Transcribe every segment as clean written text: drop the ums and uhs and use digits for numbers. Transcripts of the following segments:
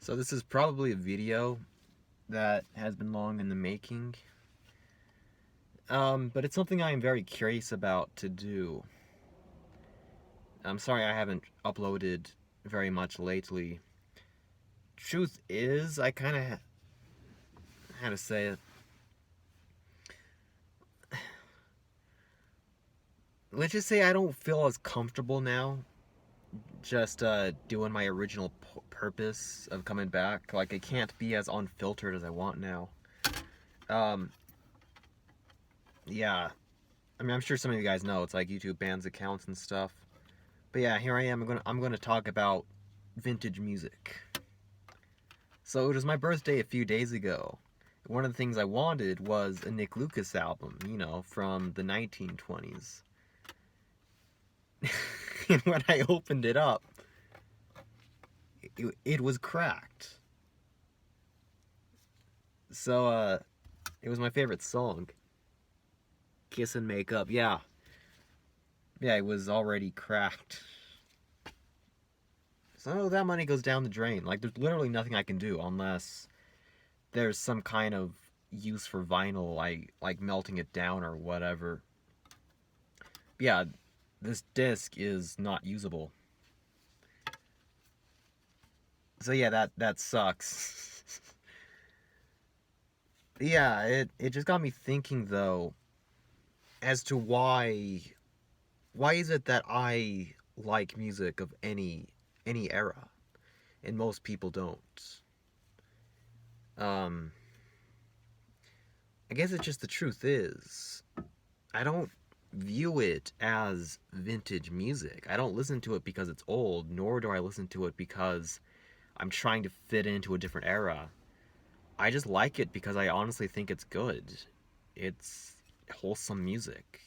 So this is probably a video that has been long in the making, but it's something I am very curious about to do. I'm sorry I haven't uploaded very much lately. Truth is, I kind of, how to say it, let's just say I don't feel as comfortable now just doing my original purpose of coming back. Like, I can't be as unfiltered as I want now. Um, yeah. I mean, I'm sure some of you guys know it's like YouTube bans accounts and stuff. But yeah, here I am. I'm gonna talk about vintage music. So it was my birthday a few days ago. One of the things I wanted was a Nick Lucas album, from the 1920s. And when I opened it up, it was cracked. So it was my favorite song. Kiss and Make Up. Yeah, it was already cracked. So that money goes down the drain. Like, there's literally nothing I can do unless there's some kind of use for vinyl, like melting it down or whatever. But yeah, this disc is not usable. So yeah, that sucks. Yeah, it just got me thinking though, as to why is it that I like music of any era and most people don't? Um I guess it's just the truth is, I don't view it as vintage music. I don't listen to it because it's old, nor do I listen to it because I'm trying to fit into a different era. I just like it because I honestly think it's good. It's wholesome music,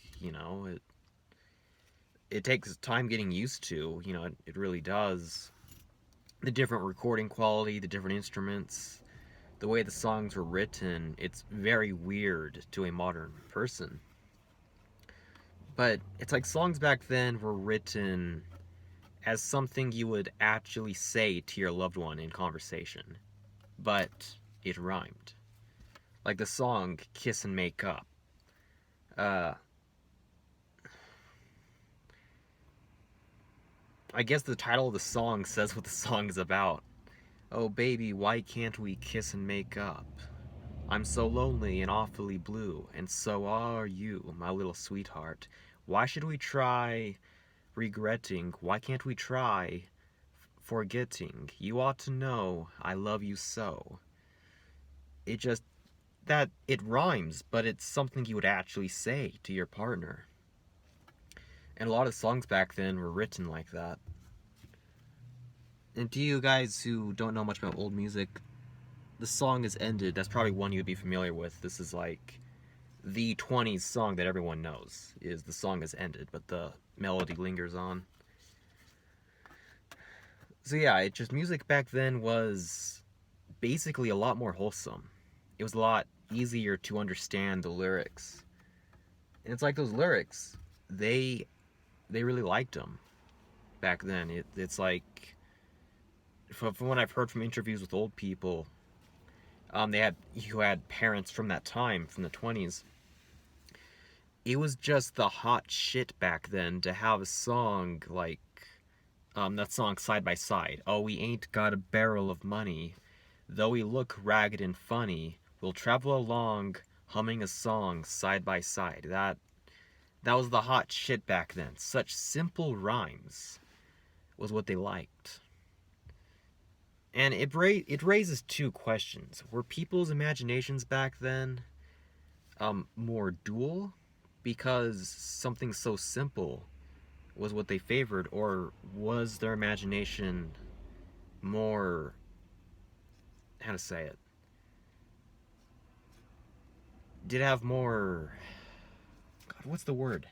it takes time getting used to, it really does. The different recording quality, the different instruments, the way the songs were written, it's very weird to a modern person. But it's like songs back then were written as something you would actually say to your loved one in conversation. But it rhymed. Like the song Kiss and Make Up. Uh, I guess the title of the song says what the song is about. Oh baby, why can't we kiss and make up? I'm so lonely and awfully blue, and so are you, my little sweetheart. Why should we try regretting? Why can't we try forgetting? You ought to know I love you so. It just, that it rhymes, but it's something you would actually say to your partner. And a lot of songs back then were written like that. And to you guys who don't know much about old music, the song is ended. That's probably one you'd be familiar with. This is like the 20s song that everyone knows, is the song is ended, but the melody lingers on. So yeah, it just, music back then was basically a lot more wholesome. It was a lot easier to understand the lyrics. And it's like those lyrics, they really liked them back then. It's like, from what I've heard from interviews with old people, who had parents from that time, from the 20s, it was just the hot shit back then to have a song like that song Side by Side. Oh, we ain't got a barrel of money, though we look ragged and funny, we'll travel along humming a song side by side. That was the hot shit back then. Such simple rhymes was what they liked. And it raises two questions. Were people's imaginations back then more dual because something so simple was what they favored, or was their imagination more, how to say it, did it have more, God, what's the word?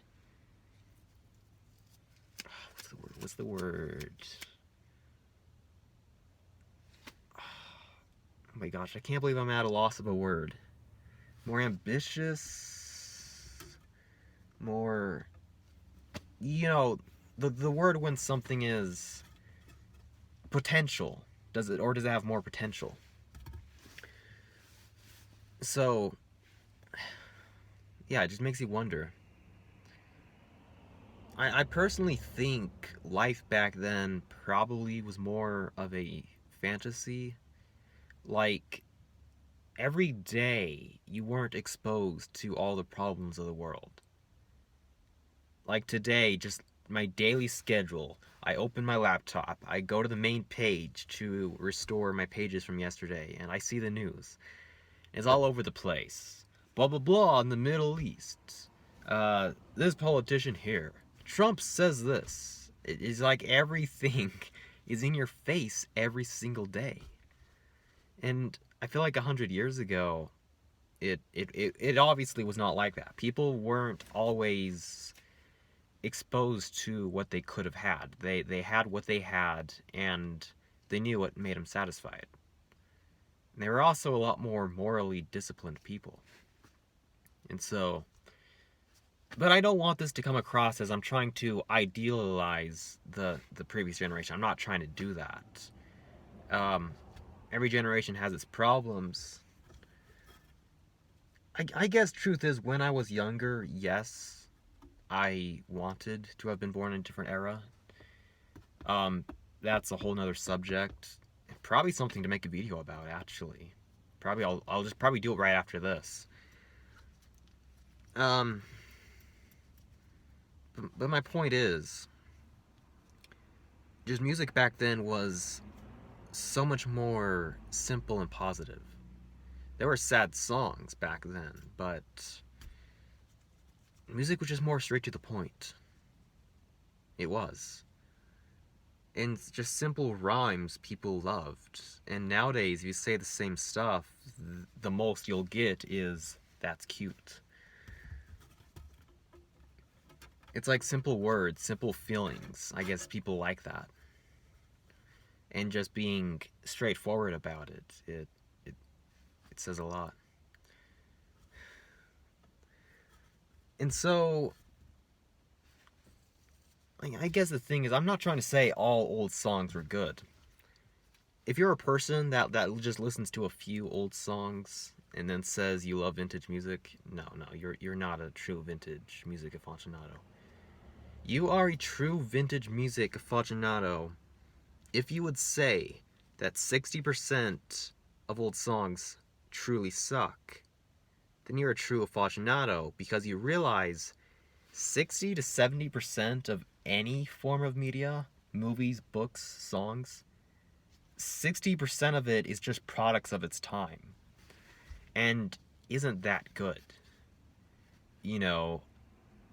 What's the word? Oh my gosh, I can't believe I'm at a loss of a word. More ambitious, more, the word when something is potential. does it have more potential? So, yeah, it just makes you wonder. I personally think life back then probably was more of a fantasy. Like, every day you weren't exposed to all the problems of the world. Like today, just my daily schedule. I open my laptop, I go to the main page to restore my pages from yesterday, and I see the news. It's all over the place. Blah blah blah in the Middle East. This politician here. Trump says this. It's like everything is in your face every single day. And I feel like 100 years ago, it obviously was not like that. People weren't always exposed to what they could have had. They had what they had, and they knew what made them satisfied. And they were also a lot more morally disciplined people. And so, but I don't want this to come across as I'm trying to idealize the previous generation. I'm not trying to do that. Um, every generation has its problems. I guess truth is, when I was younger, yes, I wanted to have been born in a different era. Um, that's a whole nother subject. Probably something to make a video about, actually. Probably I'll just probably do it right after this. Um, but my point is, just music back then was so much more simple and positive. There were sad songs back then, but music was just more straight to the point. It was. And just simple rhymes people loved. And nowadays, if you say the same stuff, the most you'll get is, "That's cute." It's like simple words, simple feelings. I guess people like that. And just being straightforward about it says a lot. And so, I guess the thing is, I'm not trying to say all old songs were good. If you're a person that just listens to a few old songs and then says you love vintage music, no, you're not a true vintage music aficionado. You are a true vintage music aficionado if you would say that 60% of old songs truly suck. Then you're a true aficionado, because you realize 60 to 70% of any form of media, movies, books, songs, 60% of it is just products of its time. And isn't that good? You know,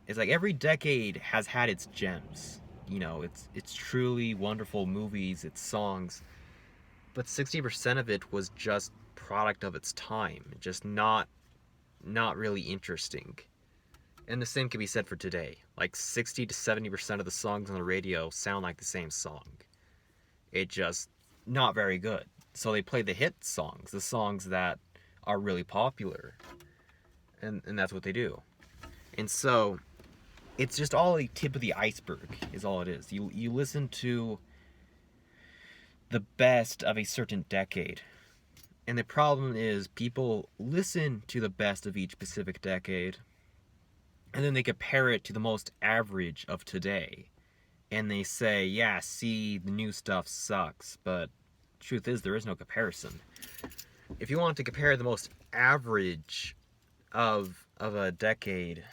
it's like every decade has had its gems. You know, it's truly wonderful movies, its songs, but 60% of it was just product of its time, just not really interesting. And the same can be said for today. Like 60 to 70% of the songs on the radio sound like the same song. It just not very good. So they play the hit songs, the songs that are really popular. And that's what they do. And so it's just all a tip of the iceberg is all it is. You listen to the best of a certain decade. And the problem is, people listen to the best of each specific decade, and then they compare it to the most average of today. And they say, yeah, see, the new stuff sucks. But truth is, there is no comparison. If you want to compare the most average of a decade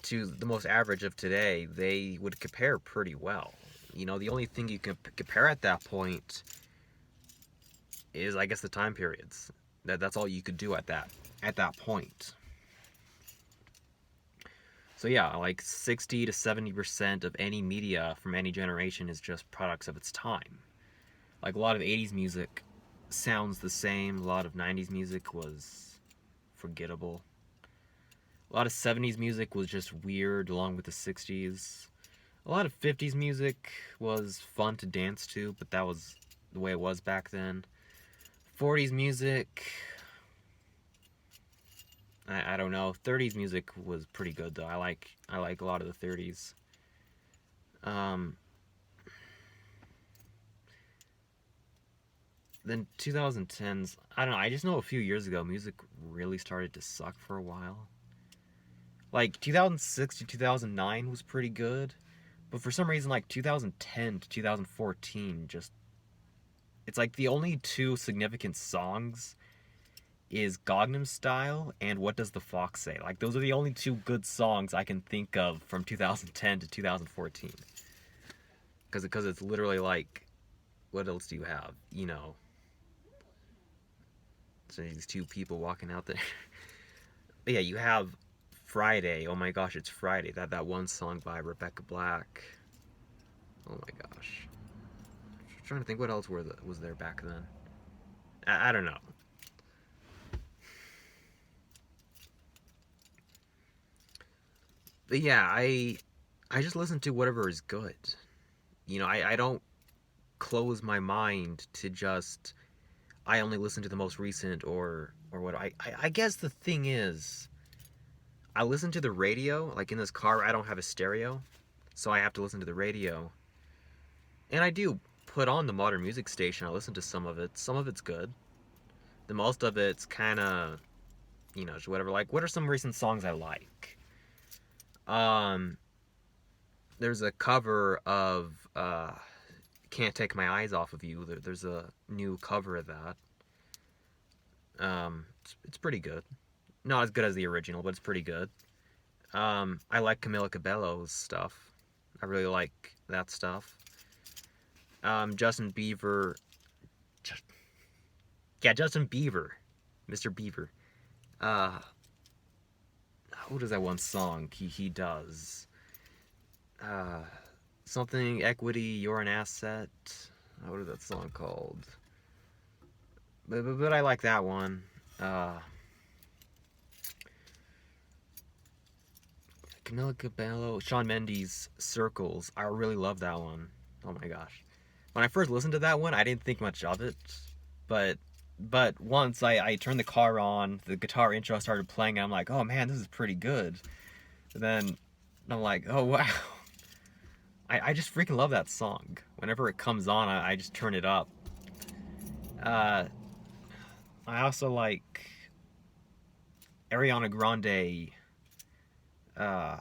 to the most average of today, they would compare pretty well. You know, the only thing you can compare at that point is, I guess, the time periods. That's all you could do at that point. So yeah, like 60 to 70% of any media from any generation is just products of its time. Like a lot of 80s music sounds the same. A lot of 90s music was forgettable. A lot of 70s music was just weird, along with the 60s. A lot of 50s music was fun to dance to, but that was the way it was back then. 40s music, I don't know. 30s music was pretty good though. I like a lot of the 30s. then 2010s, I don't know, I just know a few years ago music really started to suck for a while. Like 2006 to 2009 was pretty good, but for some reason like 2010 to 2014 just, it's like the only two significant songs is Gangnam Style and What Does the Fox Say? Like those are the only two good songs I can think of from 2010 to 2014. Because it's literally like, what else do you have? You know, so these two people walking out there. But yeah, you have Friday. Oh my gosh, it's Friday. That one song by Rebecca Black. Oh my gosh. I'm trying to think what else was there back then. I don't know. But yeah, I just listen to whatever is good. You know, I don't close my mind to just I only listen to the most recent or what I guess the thing is I listen to the radio, like in this car I don't have a stereo, so I have to listen to the radio. And I do put on the modern music station. I listen to some of it. Some of it's good. The most of it's kind of, you know, just whatever. Like, what are some recent songs I like? Um, there's a cover of "Can't Take My Eyes Off of You." There's a new cover of that. It's pretty good. Not as good as the original, but it's pretty good. I like Camila Cabello's stuff. I really like that stuff. Justin Bieber. Yeah, Justin Bieber. Mr. Bieber. Uh, what is that one song he does? Uh, something equity, you're an asset. What is that song called? But I like that one. Camila Cabello, Shawn Mendes, Circles. I really love that one. Oh my gosh. When I first listened to that one, I didn't think much of it, but once I turned the car on, the guitar intro started playing, and I'm like, oh man, this is pretty good. And then I'm like, oh wow. I just freaking love that song. Whenever it comes on, I just turn it up. Uh, I also like Ariana Grande, uh,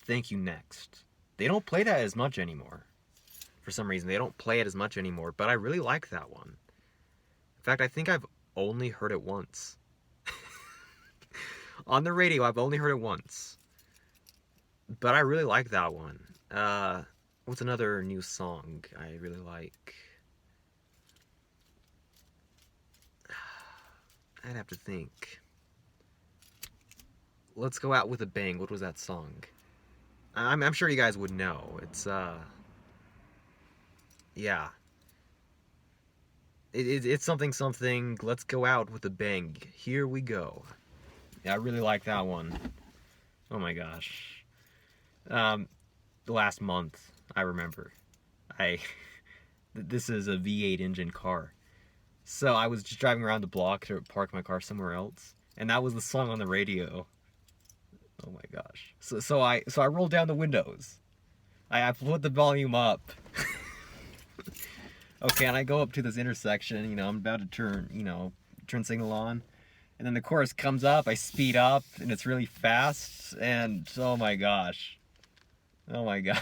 Thank You Next. They don't play that as much anymore. For some reason, they don't play it as much anymore, but I really like that one. In fact, I think I've only heard it once. On the radio, I've only heard it once. But I really like that one. What's another new song I really like? I'd have to think. Let's Go Out with a Bang. What was that song? I'm sure you guys would know. It's, yeah. It's something something. Let's go out with a bang. Here we go. Yeah, I really like that one. Oh my gosh. The last month, I remember. I this is a V8 engine car. So I was just driving around the block to park my car somewhere else, and that was the song on the radio. Oh my gosh. So I rolled down the windows. I put the volume up. Okay, and I go up to this intersection, you know, I'm about to turn signal on. And then the chorus comes up, I speed up, and it's really fast, and oh my gosh. Oh my gosh.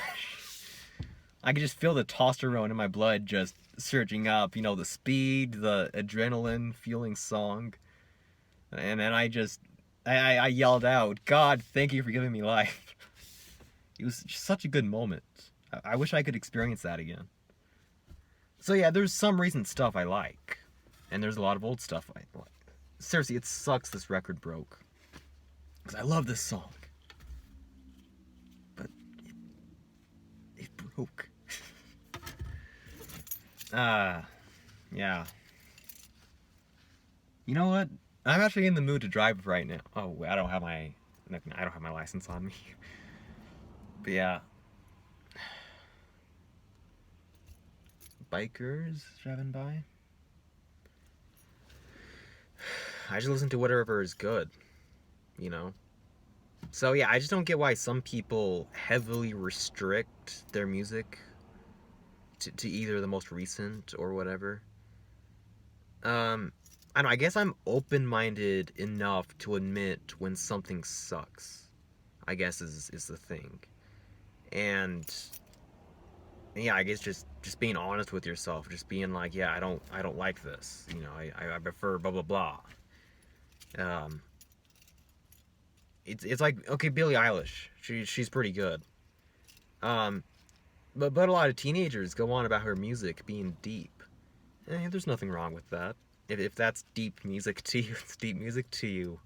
I can just feel the testosterone in my blood just surging up, you know, the speed, the adrenaline fueling song. And then I yelled out, God, thank you for giving me life. It was just such a good moment. I wish I could experience that again. So yeah, there's some recent stuff I like. And there's a lot of old stuff I like. Seriously, it sucks this record broke. Because I love this song. But it broke. Yeah. You know what? I'm actually in the mood to drive right now. Oh, I don't have my license on me. But yeah. Bikers driving by. I just listen to whatever is good, you know? So yeah, I just don't get why some people heavily restrict their music to either the most recent or whatever. Um, I don't know, I guess I'm open-minded enough to admit when something sucks. I guess is the thing. And yeah, I guess just being honest with yourself, just being like, yeah, I don't like this. You know, I prefer blah blah blah. Um, it's like, okay, Billie Eilish, she's pretty good. Um, but a lot of teenagers go on about her music being deep. There's nothing wrong with that. If that's deep music to you, it's deep music to you.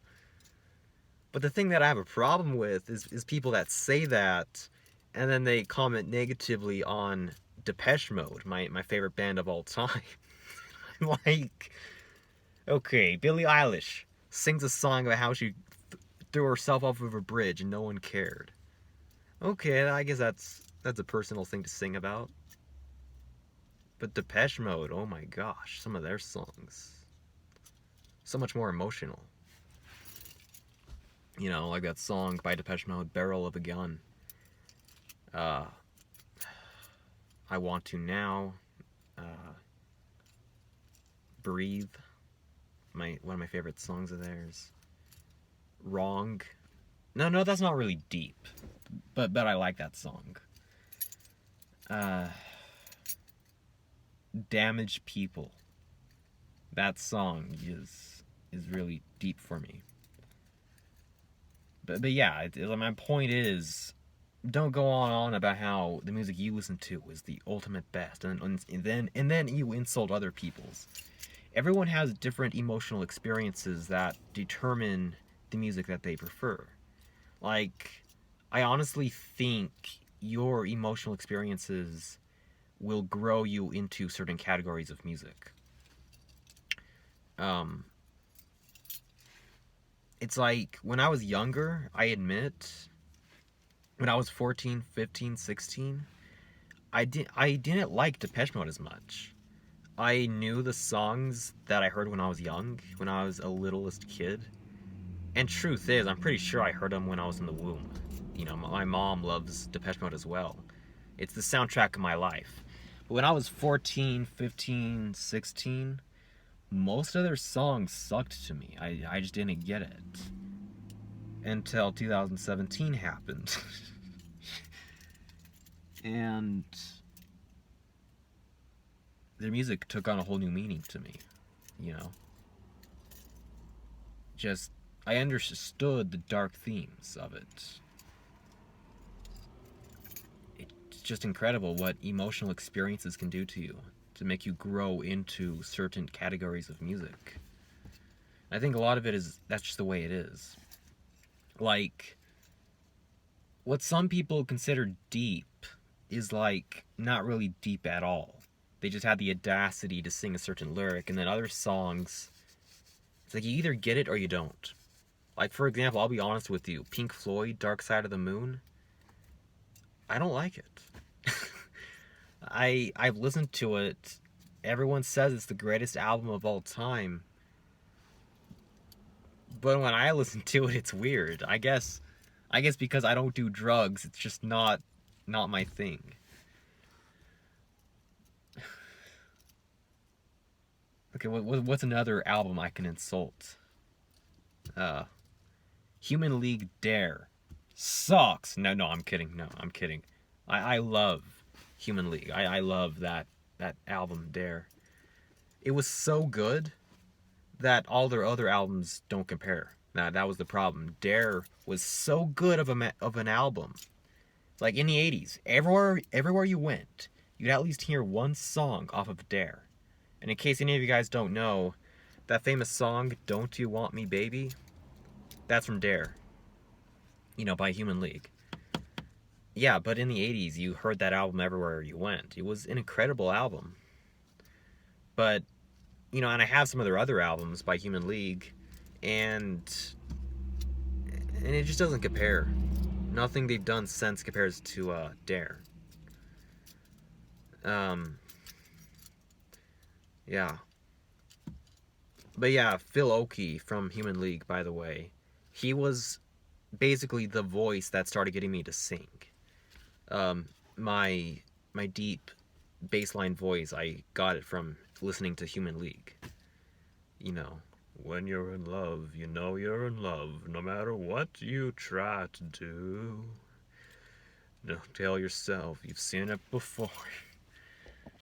But the thing that I have a problem with is people that say that, and then they comment negatively on Depeche Mode, my favorite band of all time. Like, okay, Billie Eilish sings a song about how she threw herself off of a bridge and no one cared. Okay, I guess that's a personal thing to sing about. But Depeche Mode, oh my gosh, some of their songs, so much more emotional. You know, like that song by Depeche Mode, "Barrel of a Gun." Uh, I Want to Now. Uh, Breathe. One of my favorite songs of theirs. Wrong. No, that's not really deep, but I like that song. Uh, Damaged People. That song is really deep for me. But yeah, my point is, don't go on about how the music you listen to is the ultimate best, and then you insult other people's. Everyone has different emotional experiences that determine the music that they prefer. Like, I honestly think your emotional experiences will grow you into certain categories of music. Um, it's like when I was younger, I admit, when I was 14, 15, 16, I didn't like Depeche Mode as much. I knew the songs that I heard when I was young, when I was a littlest kid. And truth is, I'm pretty sure I heard them when I was in the womb. You know, my mom loves Depeche Mode as well. It's the soundtrack of my life. But when I was 14, 15, 16, most of their songs sucked to me. I just didn't get it. Until 2017 happened. And their music took on a whole new meaning to me. You know? Just, I understood the dark themes of it. It's just incredible what emotional experiences can do to you to make you grow into certain categories of music. I think a lot of it is that's just the way it is. Like, what some people consider deep is like not really deep at all. They just had the audacity to sing a certain lyric, and then other songs, it's like you either get it or you don't. Like, for example, I'll be honest with you, Pink Floyd, Dark Side of the Moon, I don't like it. I've listened to it. Everyone says it's the greatest album of all time. But when I listen to it, it's weird. I guess because I don't do drugs, it's just not my thing. Okay, what's another album I can insult? Uh, Human League Dare sucks. No, I'm kidding. No, I'm kidding. I love Human League. I love that album Dare. It was so good that all their other albums don't compare. That was the problem. Dare was so good of an album. Like in the 80s, everywhere you went, you'd at least hear one song off of Dare. And in case any of you guys don't know, that famous song "Don't You Want Me, Baby," that's from Dare. You know, by Human League. Yeah, but in the 80s, you heard that album everywhere you went. It was an incredible album. But, you know, and I have some of their other albums by Human League, and it just doesn't compare. Nothing they've done since compares to Dare. Um, yeah. But yeah, Phil Oakey from Human League, by the way, he was basically the voice that started getting me to sing. Um, my deep bassline voice, I got it from listening to Human League. You know, when you're in love, you know you're in love, no matter what you try to do. Don't tell yourself you've seen it before.